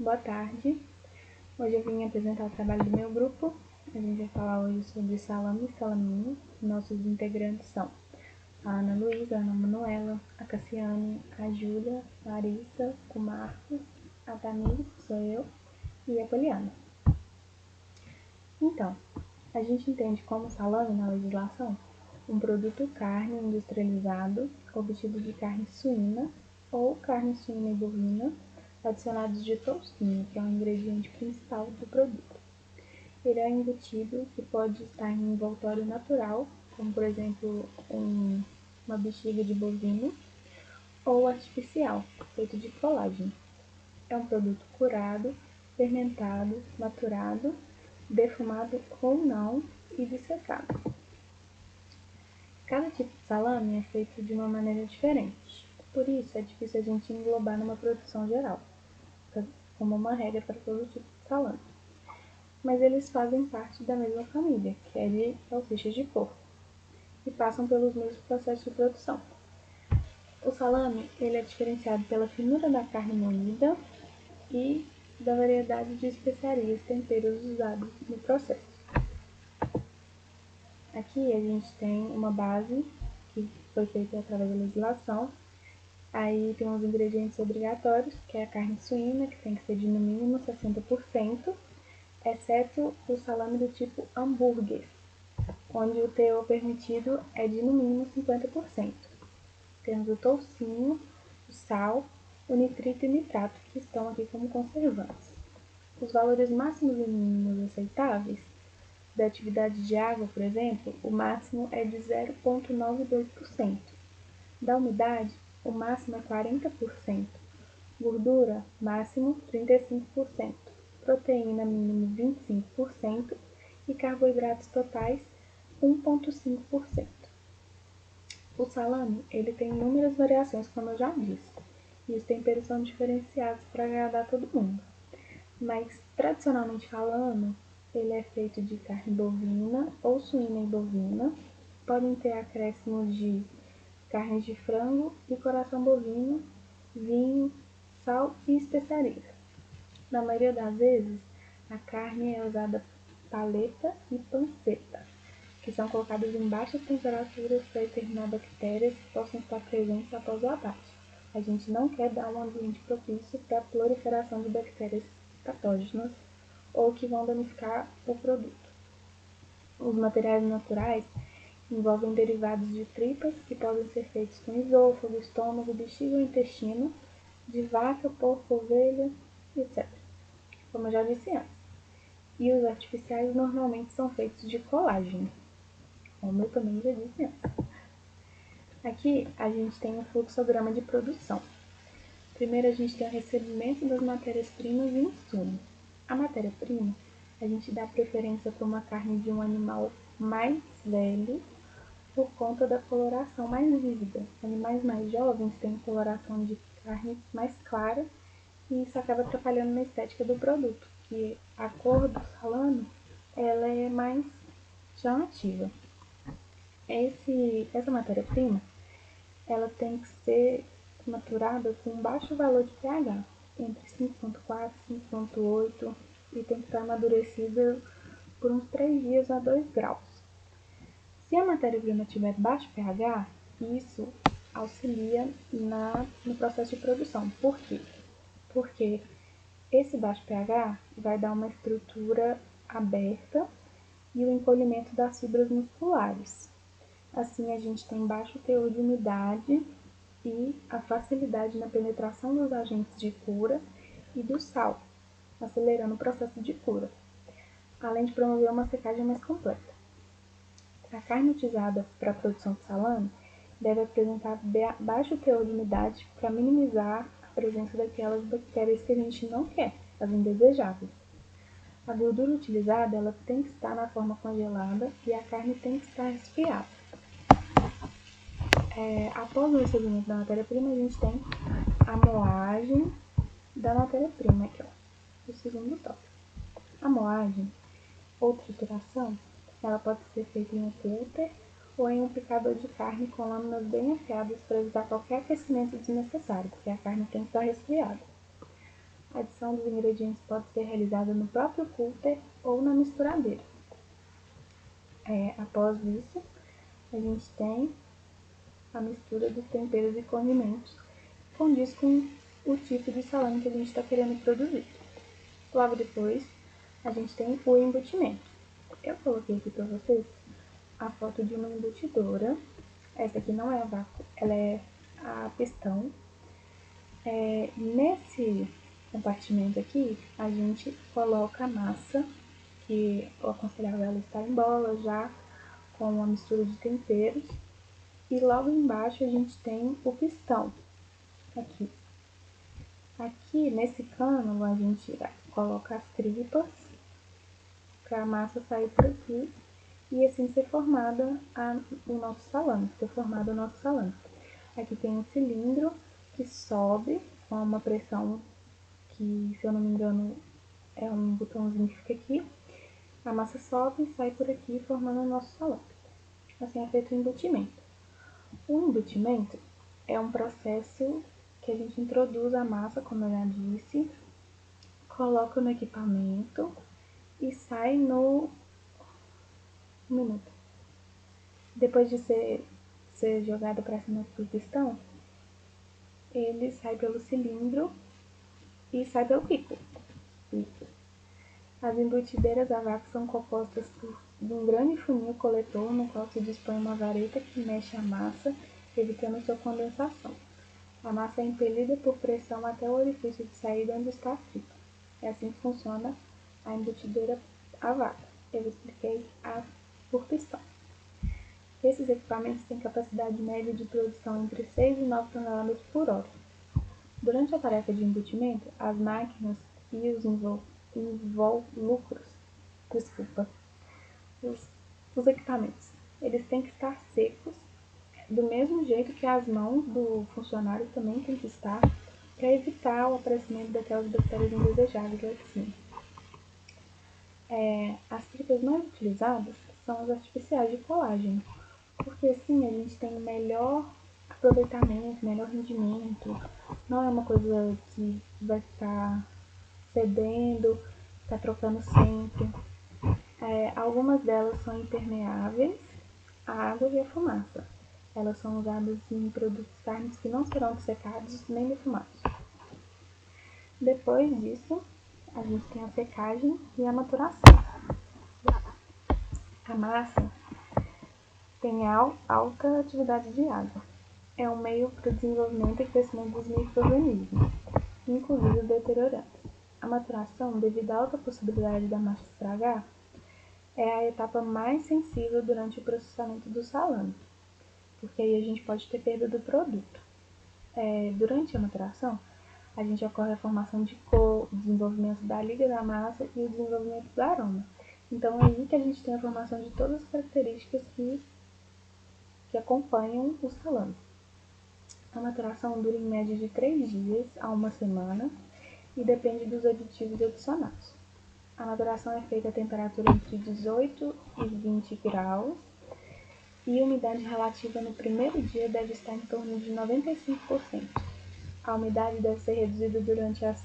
Boa tarde. Hoje eu vim apresentar o trabalho do meu grupo. A gente vai falar hoje sobre salame e salaminho. Nossos integrantes são a Ana Luísa, a Ana Manuela, a Cassiane, a Júlia, a Larissa, o Marcos, a Tamires, que sou eu, e a Poliana. Então, a gente entende como salame na legislação um produto carne industrializado obtido de carne suína ou carne suína e bovina adicionados de toucinho, que é o ingrediente principal do produto. Ele é um embutido que pode estar em envoltório natural, como por exemplo uma bexiga de bovino, ou artificial, feito de colágeno. É um produto curado, fermentado, maturado, defumado ou não e dessecado. Cada tipo de salame é feito de uma maneira diferente, por isso é difícil a gente englobar numa produção geral, como uma regra para todo tipo de salame. Mas eles fazem parte da mesma família, que é de salsichas de porco, e passam pelos mesmos processos de produção. O salame ele é diferenciado pela finura da carne moída e da variedade de especiarias e temperos usados no processo. Aqui a gente tem uma base que foi feita através da legislação. Aí tem os ingredientes obrigatórios, que é a carne suína, que tem que ser de no mínimo 60%, exceto o salame do tipo hambúrguer, onde o teor permitido é de no mínimo 50%. Temos o toucinho, o sal, o nitrito e o nitrato, que estão aqui como conservantes. Os valores máximos e mínimos aceitáveis da atividade de água, por exemplo, o máximo é de 0,92%. Da umidade, o máximo é 40%. Gordura, máximo 35%. Proteína, mínimo 25%. E carboidratos totais, 1,5%. O salame, ele tem inúmeras variações, como eu já disse. E os temperos são diferenciados para agradar todo mundo. Mas, tradicionalmente falando, ele é feito de carne bovina ou suína e bovina. Podem ter acréscimos de carne de frango e coração bovino, vinho, sal e especiarias. Na maioria das vezes, a carne é usada paleta e panceta, que são colocadas em baixas temperaturas para exterminar bactérias que possam estar presentes após o abate. A gente não quer dar um ambiente propício para a proliferação de bactérias patógenas ou que vão danificar o produto. Os materiais naturais envolvem derivados de tripas que podem ser feitos com esôfago, estômago, bexiga ou intestino, de vaca, porco, ovelha, etc. Como eu já disse antes. E os artificiais normalmente são feitos de colágeno, como eu também já disse antes. Aqui a gente tem um fluxograma de produção. Primeiro a gente tem o recebimento das matérias-primas e insumos. A matéria-prima, a gente dá preferência para uma carne de um animal mais velho por conta da coloração mais vívida. Animais mais jovens têm coloração de carne mais clara e isso acaba atrapalhando na estética do produto, que a cor do salame ela é mais chamativa. Essa matéria-prima ela tem que ser maturada com baixo valor de pH, entre 5,4 e 5,8, e tem que estar amadurecida por uns 3 dias a 2 graus. Se a matéria-prima tiver baixo pH, isso auxilia no processo de produção. Por quê? Porque esse baixo pH vai dar uma estrutura aberta e o encolhimento das fibras musculares. Assim, a gente tem baixo teor de umidade e a facilidade na penetração dos agentes de cura e do sal, acelerando o processo de cura, além de promover uma secagem mais completa. A carne utilizada para a produção de salame deve apresentar baixo teor de umidade para minimizar a presença daquelas bactérias que a gente não quer, as indesejáveis. A gordura utilizada ela tem que estar na forma congelada e a carne tem que estar resfriada. Após o recebimento da matéria-prima, a gente tem a moagem da matéria-prima, aqui, ó, o segundo tópico. A moagem, ou trituração, ela pode ser feita em um cooper ou em um picador de carne com lâminas bem afiadas para evitar qualquer aquecimento desnecessário, porque a carne tem que estar resfriada. A adição dos ingredientes pode ser realizada no próprio cooler ou na misturadeira. Após isso, a gente tem a mistura dos temperos e condimentos, que condiz com o tipo de salame que a gente está querendo produzir. Logo depois, a gente tem o embutimento. Eu coloquei aqui para vocês a foto de uma embutidora. Essa aqui não é a vácuo, ela é a pistão. Nesse compartimento aqui, a gente coloca a massa, que o aconselhável ela está em bola já, com a mistura de temperos. E logo embaixo a gente tem o pistão, aqui. Aqui, nesse cano, a gente coloca as tripas, para a massa sair por aqui, e assim ser formado o nosso salame. Aqui tem um cilindro que sobe com uma pressão que, se eu não me engano, é um botãozinho que fica aqui. A massa sobe e sai por aqui formando o nosso salame. Assim é feito o embutimento. O embutimento é um processo que a gente introduz a massa, como eu já disse, coloca no equipamento e sai no minuto. Depois de ser jogado para cima do pistão, ele sai pelo cilindro e sai pelo pico. As embutideiras a vácuo são compostas de um grande funil coletor no qual se dispõe uma vareta que mexe a massa, evitando sua condensação. A massa é impelida por pressão até o orifício de saída onde está a tripa. É assim que funciona a embutideira a vácuo. Eu expliquei a por pistão. Esses equipamentos têm capacidade média de produção entre 6 e 9 toneladas por hora. Durante a tarefa de embutimento, as máquinas e os os equipamentos, eles têm que estar secos, do mesmo jeito que as mãos do funcionário também têm que estar, para evitar o aparecimento daquelas bactérias indesejáveis assim. As tripas mais utilizadas são as artificiais de colágeno, porque assim a gente tem melhor aproveitamento, melhor rendimento, não é uma coisa que vai ficar cedendo, tá trocando sempre. Algumas delas são impermeáveis à água e à fumaça. Elas são usadas em produtos carnes que não serão secados nem defumados. Depois disso, a gente tem a secagem e a maturação. A massa tem alta atividade de água. É um meio para o desenvolvimento e crescimento dos micro-organismos, inclusive deteriorantes. A maturação, devido à alta possibilidade da massa estragar, é a etapa mais sensível durante o processamento do salame, porque aí a gente pode ter perda do produto. Durante a maturação, a gente ocorre a formação de cor, o desenvolvimento da liga da massa e o desenvolvimento do aroma. Então é aí que a gente tem a formação de todas as características que acompanham o salame. A maturação dura em média de 3 dias a 1 semana e depende dos aditivos adicionados. A maturação é feita a temperatura entre 18 e 20 graus e a umidade relativa no primeiro dia deve estar em torno de 95%. A umidade deve ser reduzida durante as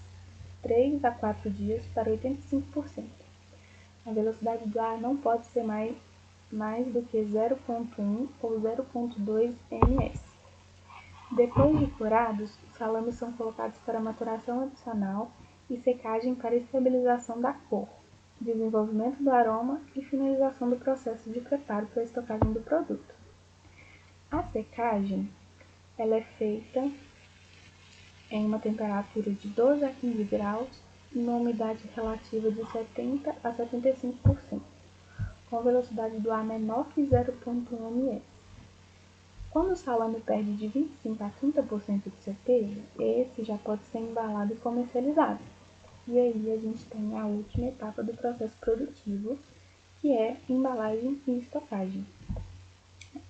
3 a 4 dias para 85%. A velocidade do ar não pode ser mais do que 0,1 ou 0,2 ms. Depois de curados, os salames são colocados para maturação adicional e secagem para estabilização da cor, desenvolvimento do aroma e finalização do processo de preparo para a estocagem do produto. A secagem ela é feita em uma temperatura de 12 a 15 graus e uma umidade relativa de 70 a 75%, com velocidade do ar menor que 0,1 ms. Quando o salame perde de 25 a 30% de seu peso, esse já pode ser embalado e comercializado. E aí a gente tem a última etapa do processo produtivo, que é embalagem e estocagem.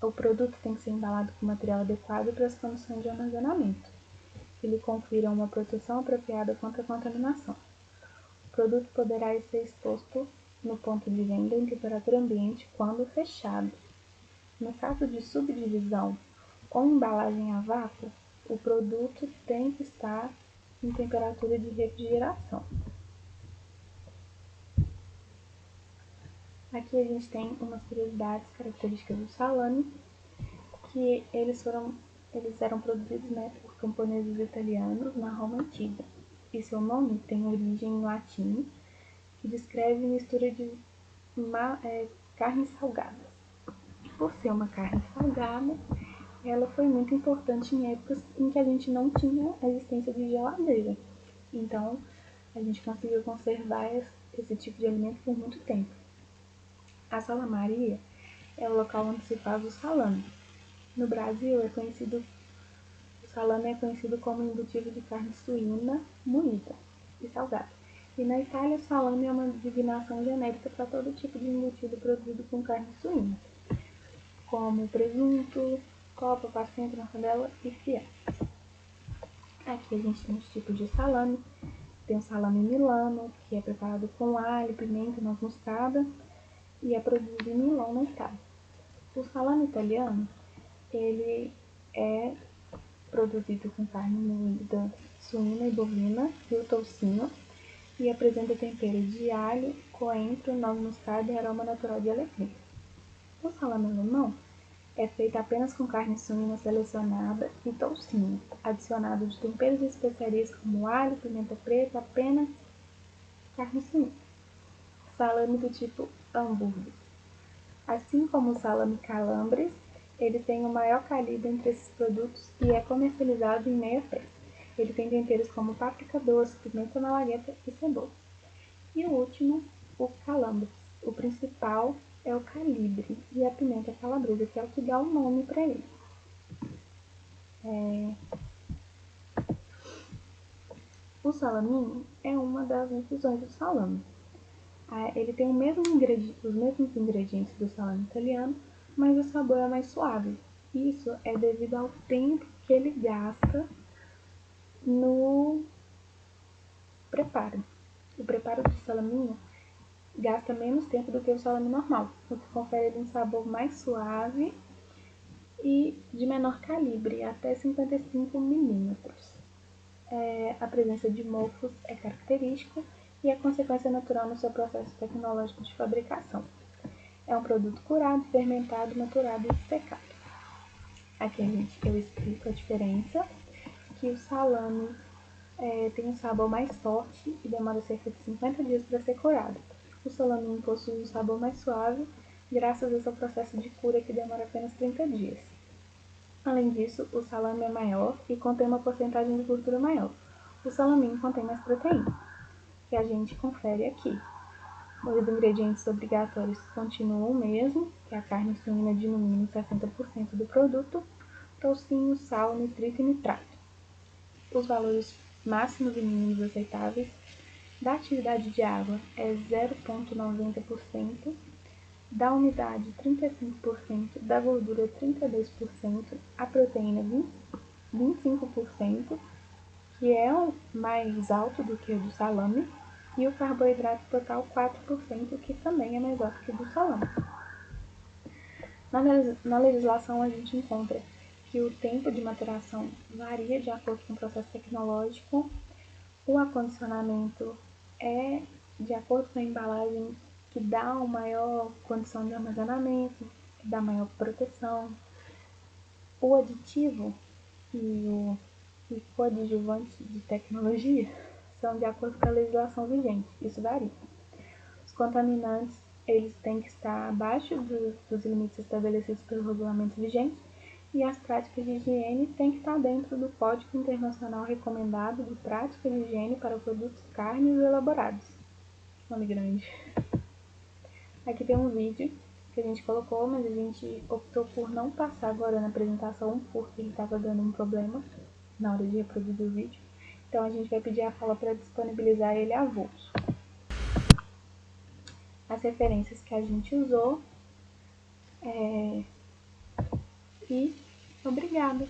O produto tem que ser embalado com material adequado para as condições de armazenamento, que lhe confiram uma proteção apropriada contra a contaminação. O produto poderá ser exposto no ponto de venda em temperatura ambiente quando fechado. No caso de subdivisão ou embalagem a vácuo, o produto tem que estar em temperatura de refrigeração. Aqui a gente tem umas curiosidades características do salame, que eles eram produzidos, né, por camponeses italianos na Roma Antiga. E seu nome tem origem em latim, que descreve mistura de carnes salgadas. Por ser uma carne salgada, ela foi muito importante em épocas em que a gente não tinha a existência de geladeira. Então, a gente conseguiu conservar esse tipo de alimento por muito tempo. A salamaria é o local onde se faz o salame. No Brasil, o salame é conhecido como embutido de carne suína moída e salgada. E na Itália, o salame é uma designação genérica para todo tipo de embutido produzido com carne suína, como presunto, copa, passenta, mortadela e fiambre. Aqui a gente tem os tipos de salame. Tem o salame milano, que é preparado com alho, pimenta, noz moscada e é produzido em Milão, na Itália. O salame italiano, ele é produzido com carne moída suína e bovina e o toucinho e apresenta tempero de alho, coentro, noz moscada e aroma natural de alecrim. O salame alemão é feito apenas com carne suína selecionada e toucinho, adicionado de temperos e especiarias como alho, pimenta preta, apenas carne suína. Salame do tipo hambúrguer. Assim como o salame calambres, ele tem o maior calibre entre esses produtos e é comercializado em meia peça. Ele tem temperos como páprica doce, pimenta malagueta e cebola. E o último, o calambres. O principal é o calibre e a pimenta calabresa, que é o que dá o nome para ele. O salaminho é uma das infusões do salame. Ele tem os mesmos ingredientes do salame italiano, mas o sabor é mais suave. Isso é devido ao tempo que ele gasta no preparo. O preparo do salaminho gasta menos tempo do que o salame normal, o que confere um sabor mais suave e de menor calibre, até 55 milímetros. A presença de mofos é característica e é consequência natural no seu processo tecnológico de fabricação. É um produto curado, fermentado, maturado e secado. Aqui eu explico a diferença, que o salame tem um sabor mais forte e demora cerca de 50 dias para ser curado. O salaminho possui um sabor mais suave, graças a seu processo de cura que demora apenas 30 dias. Além disso, o salame é maior e contém uma porcentagem de gordura maior. O salaminho contém mais proteína, que a gente confere aqui. Os ingredientes obrigatórios continuam o mesmo, que é a carne suína de no mínimo 60% do produto, toucinho, sal, nitrito e nitrato. Os valores máximos e mínimos aceitáveis da atividade de água é 0,90%, da umidade 35%, da gordura 32%, a proteína 25%, que é mais alto do que o do salame, e o carboidrato total 4%, que também é mais alto que o do salame. Na legislação a gente encontra que o tempo de maturação varia de acordo com o processo tecnológico, o acondicionamento é de acordo com a embalagem, que dá uma maior condição de armazenamento, que dá maior proteção. O aditivo e o coadjuvante de tecnologia são de acordo com a legislação vigente, isso varia. Os contaminantes, eles têm que estar abaixo dos limites estabelecidos pelo regulamento vigente e as práticas de higiene têm que estar dentro do Código Internacional Recomendado de Prática de Higiene para Produtos Carnes Elaborados. Nome grande. Aqui tem um vídeo que a gente colocou, mas a gente optou por não passar agora na apresentação, porque ele estava dando um problema na hora de reproduzir o vídeo. Então a gente vai pedir a Paula para disponibilizar ele avulso. As referências que a gente usou e obrigada!